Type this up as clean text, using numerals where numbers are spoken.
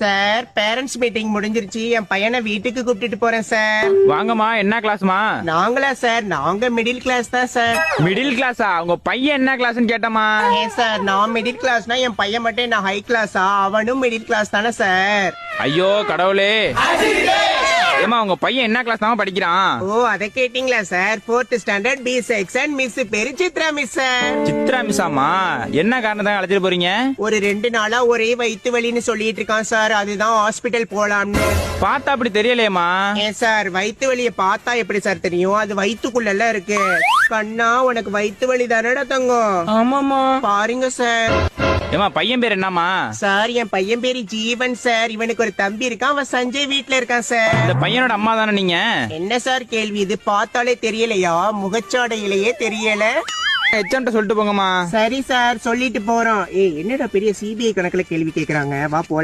Sir parents meeting முடிஞ்சிருச்சு, என் பையனை வீட்டுக்கு கூப்பிட்டுட்டு போறேன் சார். வாங்கம்மா, என்ன கிளாஸ்மா? நாங்களா சார்? நாங்க மிடில் கிளாஸ் தான் சார். மிடில் கிளாஸா? உங்க பையன் என்ன கிளாஸ்னு கேட்டமா? ஏன் சார், நான் மிடில் கிளாஸ்னா என் பையன் மட்டும் என்ன ஹை கிளாஸா? அவனும் மிடில் கிளாஸ் தானே சார். ஐயோ கடவுளே. ஏமா உங்க பையன் என்ன கிளாஸ் தான் படிக்கிறான்? ஓ, அதை கேட்டீங்களா sir? 4th standard B section. Miss பேரு சித்ரா மிஸ் சார். சித்ரா மிஸ்ஸாமா? என்ன காரணத்தான் அழைச்சிட்டு போறீங்க? ஒரு 2 நாளா ஒரே வயித்து வலின்னு சொல்லிட்டு இருக்கான் சார், அதுதான் ஹாஸ்பிட்டல் போலாம்னு. பார்த்தா அப்படி தெரியலையேமா. ஏன் சார், வயித்து வலிய பார்த்தா எப்படி சார் தெரியும்? அது வயித்துக்குள்ள இருக்கு. கண்ணா, உனக்கு வயித்து வலி தானடா தங்கம்? ஆமாமா. பாருங்க சார். ஏமா பையன் பேர் என்னமா? சார், என் பையன் பேரு ஜீவன் சார். இவனுக்கு ஒரு தம்பி இருக்கான், அவன் சஞ்சய் வீட்ல இருக்கான் சார். இந்த பையனோட அம்மா தானே நீங்க? என்ன சார் கேள்வி இது? பார்த்தாலே தெரியலையா? முகச்சாடையிலேயே தெரியல. எச்எம்ட்ட சொல்லிட்டு போங்கம்மா. சரி சார், சொல்லிட்டு போறோம். என்னடா பெரிய சிபிஐ கணக்குல கேள்வி கேக்குறாங்க, வா போலாம்.